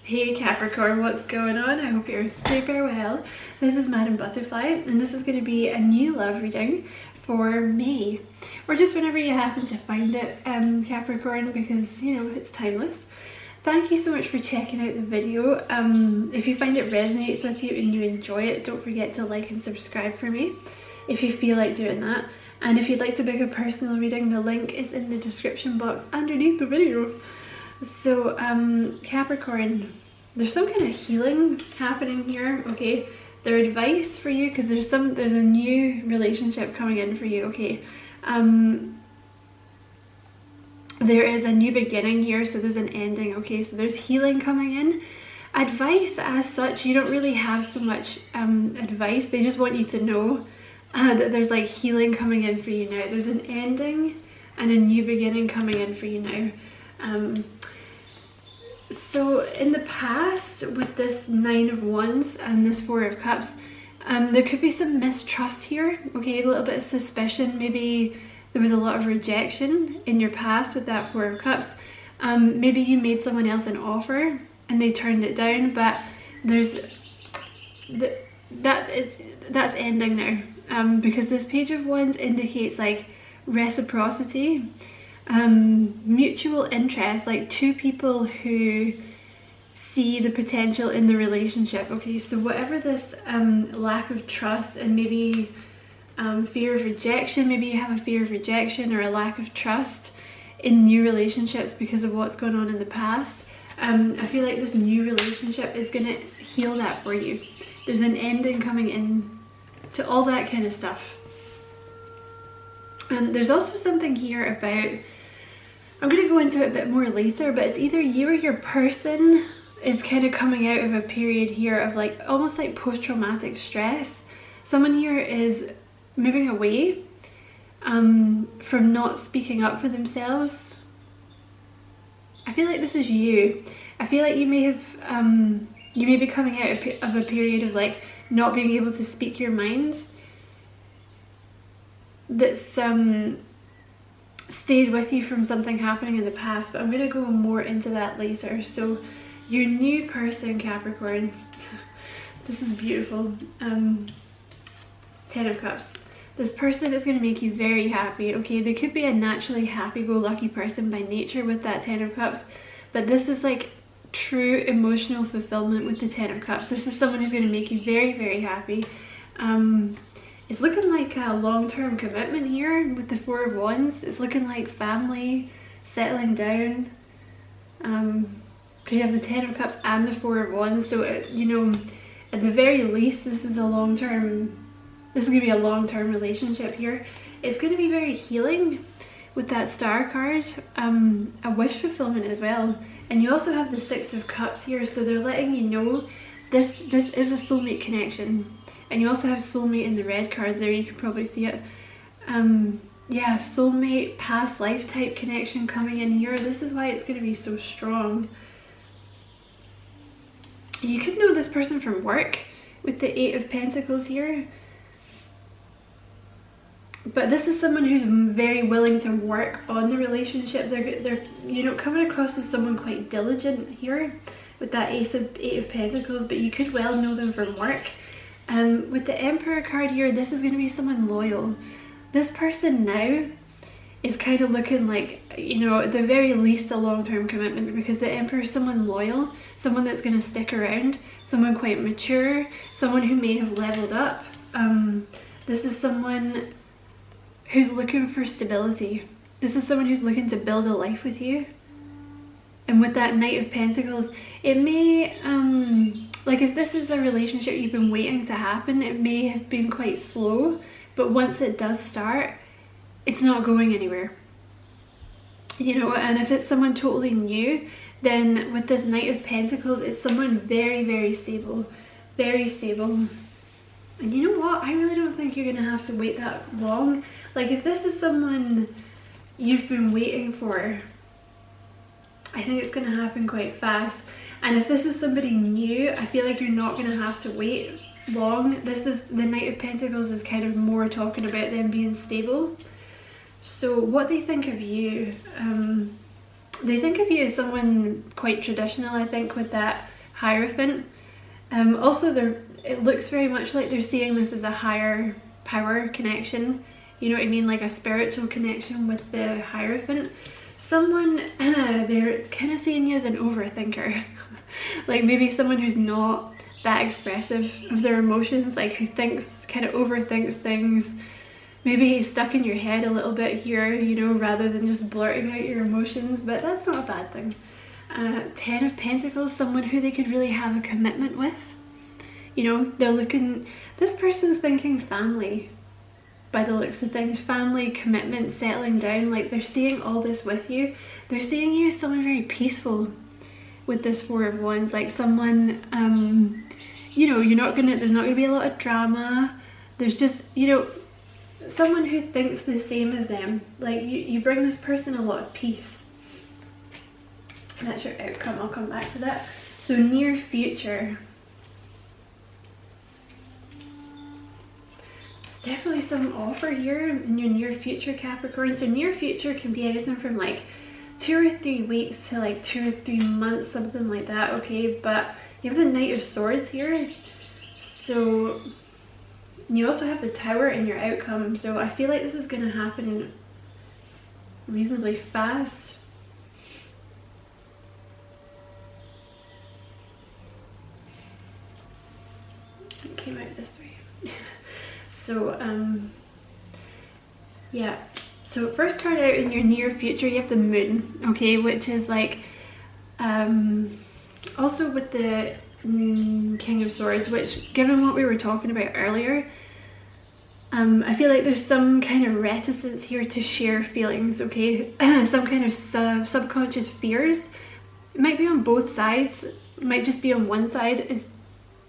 Hey Capricorn, what's going on? I hope you're super well. This is Madam Butterfly and this is going to be a new love reading for May, or just whenever you happen to find it, Capricorn, because you know it's timeless. Thank you so much for checking out the video. If you find it resonates with you and you enjoy it, don't forget to like and subscribe for me if you feel like doing that. And if you'd like to book a personal reading, the link is in the description box underneath the video. So Capricorn, there's some kind of healing happening here, okay? Their advice for you, because there's a new relationship coming in for you, okay? There is a new beginning here, so there's an ending, okay? So there's healing coming in. Advice as such, you don't really have so much advice. They just want you to know that there's like healing coming in for you now. There's an ending and a new beginning coming in for you now. So in the past, with this 9 of Wands and this 4 of Cups, there could be some mistrust here, okay? A little bit of suspicion. Maybe there was a lot of rejection in your past with that 4 of Cups. Maybe you made someone else an offer and they turned it down, but that's ending now, because this Page of Wands indicates like reciprocity, mutual interest, like two people who see the potential in the relationship, okay? So whatever this lack of trust and maybe fear of rejection, maybe you have a fear of rejection or a lack of trust in new relationships because of what's going on in the past, I feel like this new relationship is going to heal that for you. There's an ending coming in to all that kind of stuff. There's also something here about, I'm going to go into it a bit more later, but it's either you or your person is kind of coming out of a period here of like almost like post-traumatic stress. Someone here is moving away from not speaking up for themselves. I feel like this is you. I feel like you may have you may be coming out of a period of like not being able to speak your mind that's stayed with you from something happening in the past, but I'm going to go more into that later. So your new person, Capricorn, this is beautiful. 10 of Cups. This person is going to make you very happy, okay? They could be a naturally happy-go-lucky person by nature with that 10 of Cups, but this is like true emotional fulfillment with the 10 of Cups. This is someone who's going to make you very, very happy. It's looking like a long-term commitment here with the 4 of Wands. It's looking like family, settling down. Because you have the 10 of Cups and the 4 of Wands. So, you know, at the very least, this is going to be a long-term relationship here. It's going to be very healing with that Star card. A wish fulfillment as well. And you also have the 6 of Cups here. So they're letting you know this is a soulmate connection. And you also have soulmate in the red cards there, you can probably see it. Yeah, soulmate, past life type connection coming in here. This is why it's going to be so strong. You could know this person from work with the 8 of Pentacles here. But this is someone who's very willing to work on the relationship. They're you know, coming across as someone quite diligent here with that 8 of Pentacles, but you could well know them from work. With the Emperor card here, this is going to be someone loyal. This person now is kind of looking like, you know, at the very least a long-term commitment, because the Emperor is someone loyal, someone that's going to stick around, someone quite mature, someone who may have leveled up. This is someone who's looking for stability. This is someone who's looking to build a life with you. And with that Knight of Pentacles, it may, like if this is a relationship you've been waiting to happen, it may have been quite slow, but once it does start, it's not going anywhere. You know, and if it's someone totally new, then with this Knight of Pentacles, it's someone very, very stable. Very stable. And you know what? I really don't think you're going to have to wait that long. Like if this is someone you've been waiting for, I think it's going to happen quite fast. And if this is somebody new, I feel like you're not going to have to wait long. This is the Knight of Pentacles is kind of more talking about them being stable. So what they think of you, They think of you as someone quite traditional, I think, with that Hierophant. Also, it looks very much like they're seeing this as a higher power connection. You know what I mean? Like a spiritual connection with the Hierophant. Someone, they're kind of seeing you as an overthinker. Like maybe someone who's not that expressive of their emotions, like who kind of overthinks things. Maybe stuck in your head a little bit here, you know, rather than just blurting out your emotions, but that's not a bad thing. 10 of Pentacles, someone who they could really have a commitment with. You know, they're looking, this person's thinking family by the looks of things. Family, commitment, settling down, like they're seeing all this with you. They're seeing you as someone very peaceful with this Four of Wands, like someone, you know, there's not gonna be a lot of drama. There's just, you know, someone who thinks the same as them. Like you bring this person a lot of peace. That's your outcome. I'll come back to that. So near future. It's definitely some offer here in your near future, Capricorn. So near future can be anything from like 2 or 3 weeks to like 2 or 3 months, something like that, okay? But you have the Knight of Swords here. So you also have the Tower in your outcome. So I feel like this is going to happen reasonably fast. It came out this way. So yeah, so first card out in your near future, you have the Moon, okay, which is like also with the King of Swords, which, given what we were talking about earlier, I feel like there's some kind of reticence here to share feelings, okay? Some kind of subconscious fears. It might be on both sides, it might just be on one side. It's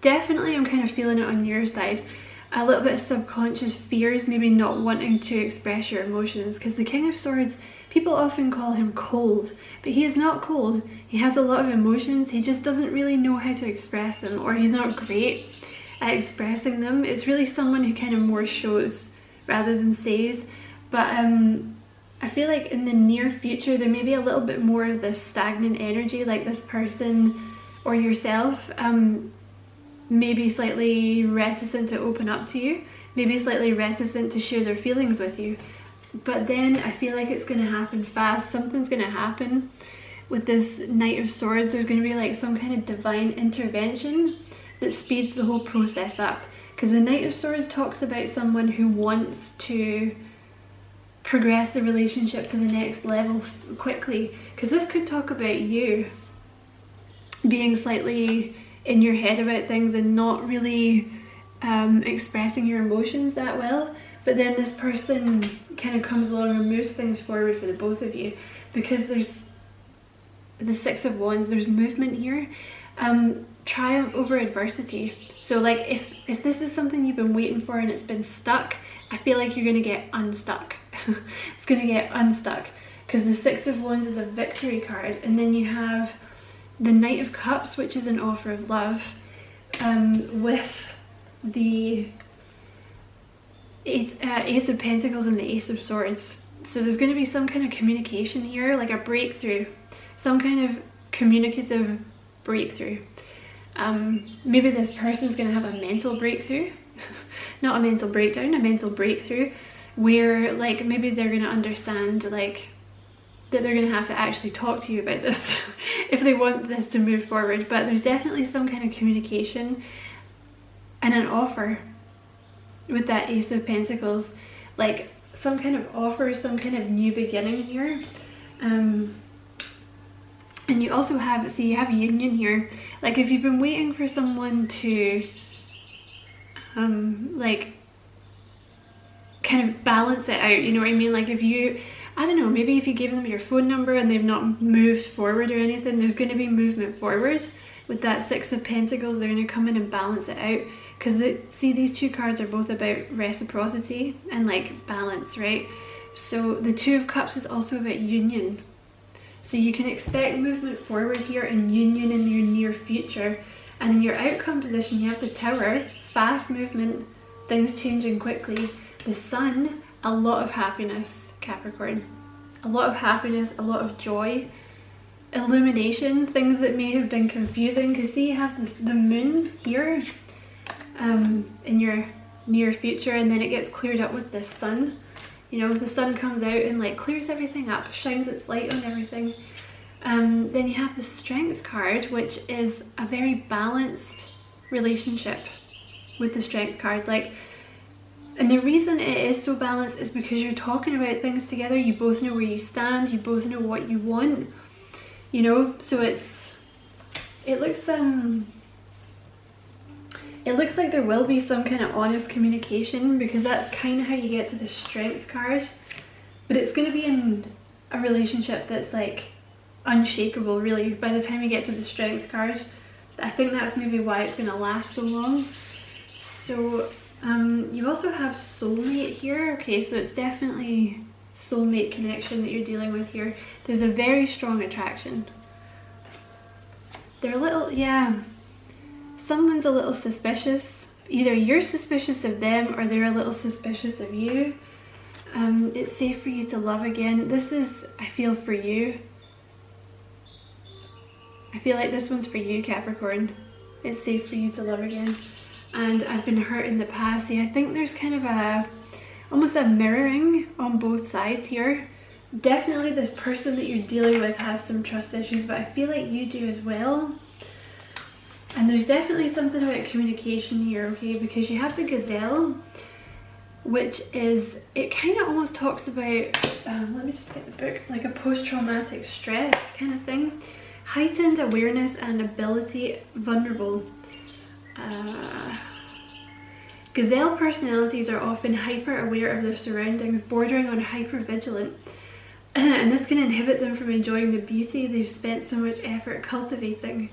definitely, I'm kind of feeling it on your side. A little bit of subconscious fears, maybe not wanting to express your emotions, because the King of Swords, people often call him cold, but he is not cold. He has a lot of emotions, he just doesn't really know how to express them, or he's not great at expressing them. It's really someone who kind of more shows rather than says. But I feel like in the near future there may be a little bit more of this stagnant energy, like this person or yourself maybe slightly reticent to open up to you, maybe slightly reticent to share their feelings with you. But then I feel like it's going to happen fast. Something's going to happen with this Knight of Swords. There's going to be like some kind of divine intervention that speeds the whole process up, because the Knight of Swords talks about someone who wants to progress the relationship to the next level quickly. Because this could talk about you being slightly in your head about things and not really expressing your emotions that well, but then this person kind of comes along and moves things forward for the both of you, because there's the Six of Wands, there's movement here. Triumph over adversity. So like if this is something you've been waiting for and it's been stuck, I feel like you're gonna get unstuck. It's gonna get unstuck, because the Six of Wands is a victory card, and then you have the Knight of Cups, which is an offer of love, with the Ace of Pentacles and the Ace of Swords. So there's going to be some kind of communication here, like a breakthrough, some kind of communicative breakthrough. Maybe this person's going to have a mental breakthrough, not a mental breakdown, a mental breakthrough, where like maybe they're going to understand like that they're going to have to actually talk to you about this if they want this to move forward. But there's definitely some kind of communication and an offer with that Ace of Pentacles, like some kind of offer, some kind of new beginning here. And you also have, see, you have union here. Like if you've been waiting for someone to like kind of balance it out, you know what I mean? Like if you, I don't know, maybe if you gave them your phone number and they've not moved forward or anything, there's going to be movement forward. With that Six of Pentacles, they're going to come in and balance it out. Because see, these two cards are both about reciprocity and like balance, right? So the Two of Cups is also about union. So you can expect movement forward here and union in your near future. And in your outcome position, you have the Tower, fast movement, things changing quickly. The Sun, a lot of happiness, Capricorn. A lot of happiness, a lot of joy. illumination, things that may have been confusing, because see, you have the moon here in your near future, and then it gets cleared up with the sun. You know, the sun comes out and like clears everything up, shines its light on everything. Then you have the Strength card, which is a very balanced relationship with the Strength card. Like, and the reason it is so balanced is because you're talking about things together. You both know where you stand. You both know what you want. You know, so it looks like there will be some kind of honest communication, because that's kind of how you get to the Strength card. But it's going to be in a relationship that's like unshakable, really, by the time you get to the Strength card. I think that's maybe why it's going to last so long. So you also have Soulmate here. Okay, so it's definitely soulmate connection that you're dealing with here. There's a very strong attraction. They're a little, yeah, someone's a little suspicious. Either you're suspicious of them or they're a little suspicious of you. It's safe for you to love again. This is, I feel, for you. I feel like this one's for you, Capricorn. It's safe for you to love again. And I've been hurt in the past. See, I think there's kind of almost a mirroring on both sides here. Definitely this person that you're dealing with has some trust issues, but I feel like you do as well. And there's definitely something about communication here, okay? Because you have the Gazelle, which is, it kind of almost talks about, let me just get the book, like a post-traumatic stress kind of thing. Heightened awareness and ability, vulnerable. Gazelle personalities are often hyper-aware of their surroundings, bordering on hyper-vigilant. And this can inhibit them from enjoying the beauty they've spent so much effort cultivating.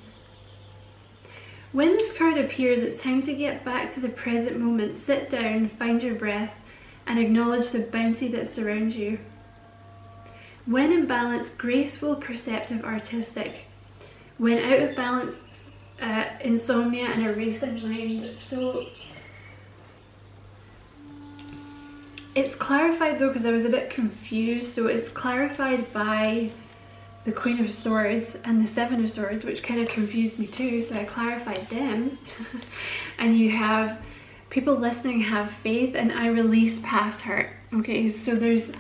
When this card appears, it's time to get back to the present moment. Sit down, find your breath, and acknowledge the bounty that surrounds you. When in balance, graceful, perceptive, artistic. When out of balance, insomnia and a racing mind. So it's clarified though, because I was a bit confused. So it's clarified by the Queen of Swords and the Seven of Swords, which kind of confused me too, so I clarified them. And you have people listening have faith, and I release past hurt. Okay, so there's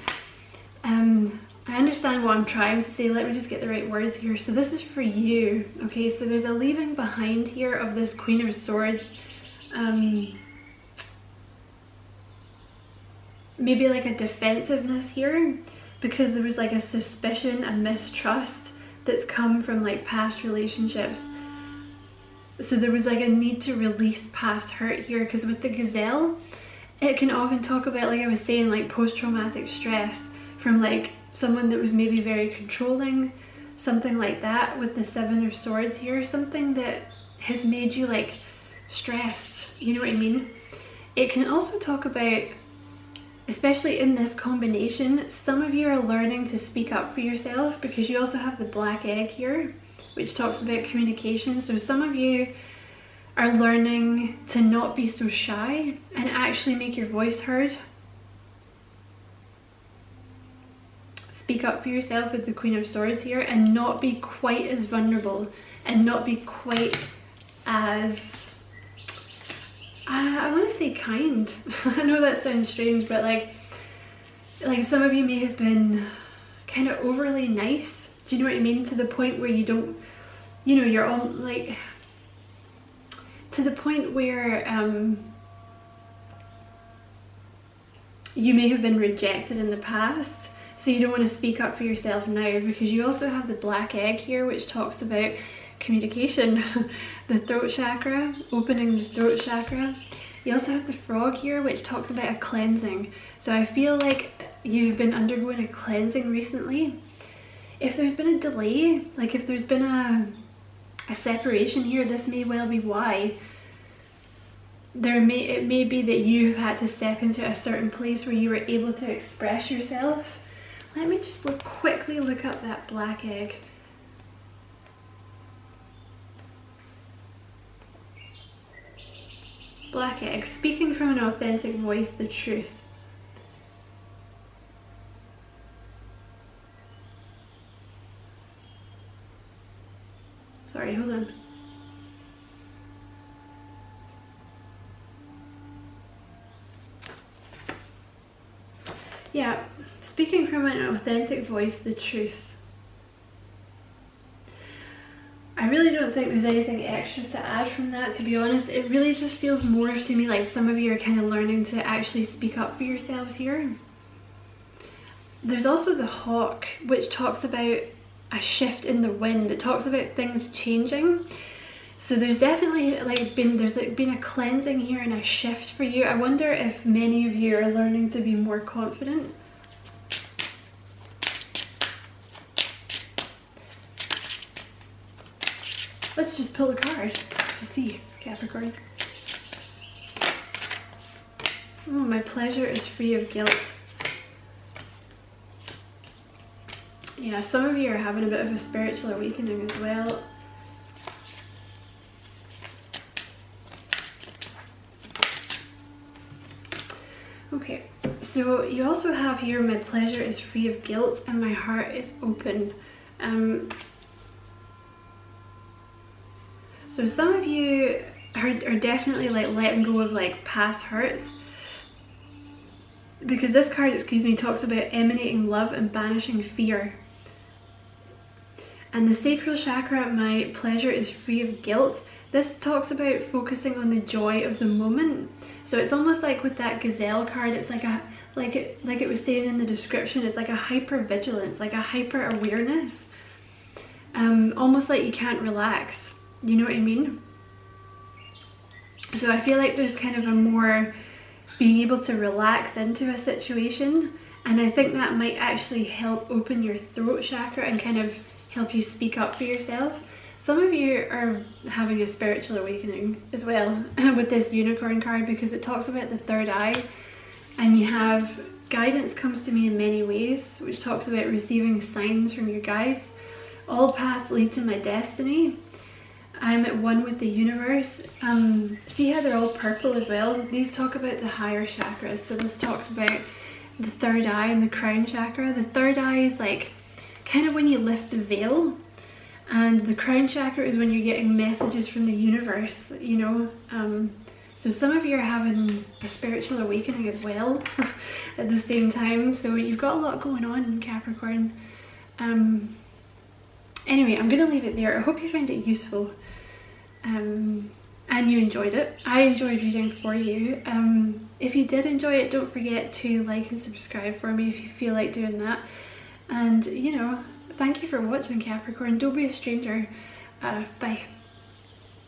I understand what I'm trying to say. Let me just get the right words here. So this is for you. Okay, so there's a leaving behind here of this Queen of Swords. Maybe like a defensiveness here, because there was like a suspicion, a mistrust that's come from like past relationships. So there was like a need to release past hurt here, because with the Gazelle, it can often talk about, like I was saying, like post-traumatic stress from like someone that was maybe very controlling, something like that. With the Seven of Swords here, something that has made you like stressed, you know what I mean? It can also talk about, especially in this combination, some of you are learning to speak up for yourself, because you also have the Black Egg here, which talks about communication. So some of you are learning to not be so shy and actually make your voice heard. Speak up for yourself with the Queen of Swords here, and not be quite as vulnerable, and not be quite as, I want to say kind. I know that sounds strange, but like some of you may have been kind of overly nice. Do you know what I mean? To the point where you don't, you know, you're all like, to the point where you may have been rejected in the past. So you don't want to speak up for yourself now, because you also have the Black Egg here, which talks about communication, the throat chakra, opening the throat chakra. You also have the Frog here, which talks about a cleansing. So I feel like you've been undergoing a cleansing recently. If there's been a delay, like if there's been a separation here, this may well be why. It may be that you've had to step into a certain place where you were able to express yourself. Let me just quickly look up that Black Egg. Black Egg, speaking from an authentic voice, the truth. Yeah, speaking from an authentic voice, the truth. I really don't think there's anything extra to add from that, to be honest. It really just feels more to me like some of you are kind of learning to actually speak up for yourselves here. There's also the hawk, which talks about a shift in the wind. It talks about things changing. So there's definitely there's been a cleansing here and a shift for you. I wonder if many of you are learning to be more confident. Let's just pull a card to see, Capricorn. Oh, my pleasure is free of guilt. Yeah, some of you are having a bit of a spiritual awakening as well. Okay, so you also have here, my pleasure is free of guilt and my heart is open. So some of you are definitely like letting go of like past hurts, because this card, excuse me, talks about emanating love and banishing fear. And the sacral chakra, my pleasure is free of guilt. This talks about focusing on the joy of the moment. So it's almost like with that gazelle card, it's like a like it was saying in the description, it's like a hyper vigilance, like a hyper awareness. Almost like you can't relax. You know what I mean? So I feel like there's kind of a more being able to relax into a situation, and I think that might actually help open your throat chakra and kind of help you speak up for yourself. Some of you are having a spiritual awakening as well with this unicorn card, because it talks about the third eye, and you have guidance comes to me in many ways, which talks about receiving signs from your guides. All paths lead to my destiny. I'm at one with the universe. See how they're all purple as well? These talk about the higher chakras. So this talks about the third eye and the crown chakra. The third eye is like kind of when you lift the veil, and the crown chakra is when you're getting messages from the universe, you know. So some of you are having a spiritual awakening as well at the same time. So you've got a lot going on, Capricorn. Anyway, I'm going to leave it there. I hope you found it useful and you enjoyed it. I enjoyed reading for you. If you did enjoy it, don't forget to like and subscribe for me if you feel like doing that. And, you know, thank you for watching, Capricorn. Don't be a stranger. Bye.